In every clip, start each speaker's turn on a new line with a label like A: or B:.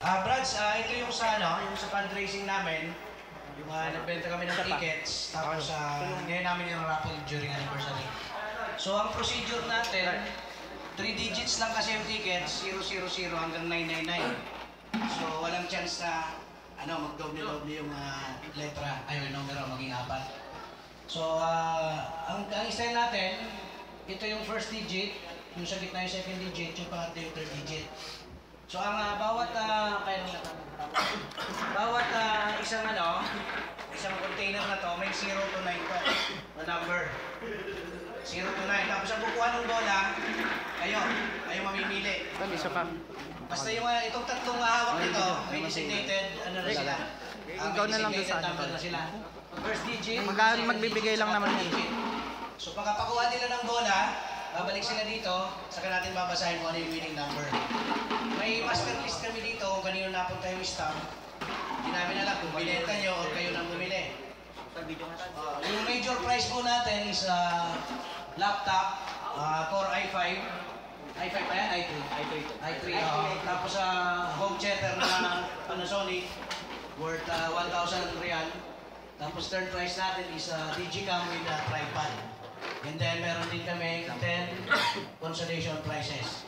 A: Brads, ito yung sa fundraising namin. Yung nagbenta kami ng tickets. Tapos ngayon namin yung raffle during anniversary. So ang procedure natin, 3 digits lang kasi yung tickets, 000 hanggang 999. So walang chance na magdoble-doble yung letra, yung numero maging 4. So ang style natin, ito yung first digit, yung sa gitna yung second digit, yung pangatlo yung third digit. So ang bawat isang container na to may 0 to 9 pa na number. 0 to 9. Tapos ang bukuhan ng bola, kayo mamimili.
B: Isa pa.
A: Basta yung itong tatlong hawak nito, may designated na sila.
B: Ikaw na lang doon sa
A: number na sila. First digit,
B: magbibigay lang naman
A: digit. So pagkapakuha nila ng bola, babalik sila dito, saka natin babasahin kung ano yung winning number. May master list kami dito kung kanino napunta yung stamp. Hindi namin alam kung binenta nyo o kayo nang bumili. Yung major prize po natin is laptop, Core i5. i5 pa yan? i3. Tapos home theater na Panasonic worth 1,000 real. Tapos third prize natin is Digicam with tripod. And then meron din kami 10 consolation prizes.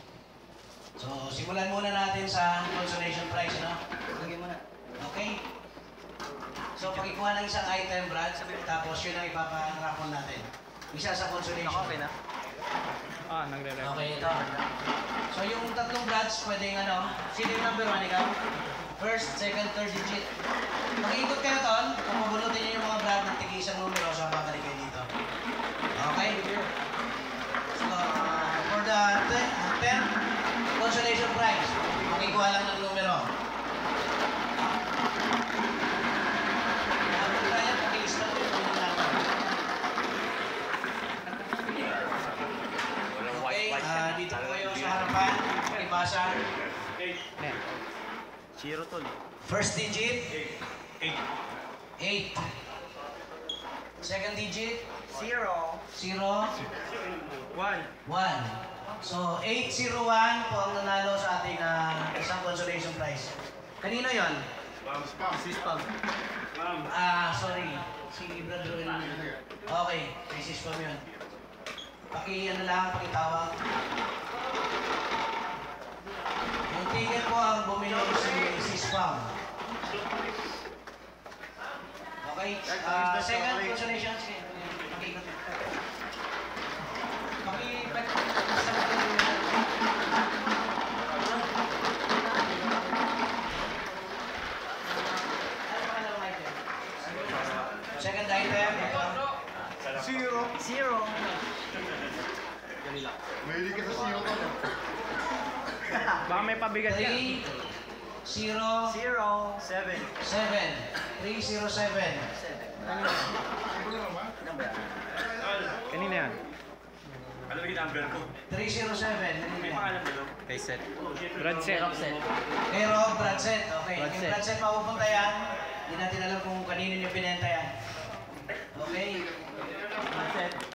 A: So simulan muna natin sa consolation prize, Lagyan mo na. Okay? So pagikuha ng isang item, Brad, tapos yun ang ipapangrapon natin. Isa sa consolation.
B: Okay na? Nagre-record.
A: Okay, ito. So yung tatlong Brads, pwedeng sino yung number 1, ikaw? First, second, third digit. Mag-iikot kayo ton, kung mabunutin nyo yung mga Brad ng tig-isang numero, so babalik kayo dito. Okay? So, for the 10th consolation prize, makikuha lang ng numero. Dito po kayo sa harapan, ibasa.
B: 0 tol.
A: First digit? 8. Second digit?
B: 0.
A: 1.
B: 1.
A: So, 801 po ang nanalo sa ating isang consolation prize. Kanino yon?
B: Si Spam.
A: Sorry. Si Brother Ruel. Okay, kay Sis Spam yun. Pakitawag. Yung ticket po ang bumili si Spam. Okay, second consolation. Second item, ito.
B: 0.
C: Mahilig ka sa siyo ko.
B: Baka may pabigat yan.
A: 307.
B: 7.
A: 307.
B: Kanina yan.
D: Alam mo yung number ko?
A: 307.
D: May pangalan mo doon?
B: Kay Seth. Bradset.
A: Kay Rob Bradset. Okay. Kay Bradset mapupunta yan. Hindi natin alam kung kanino niyo binenta yan. Okay.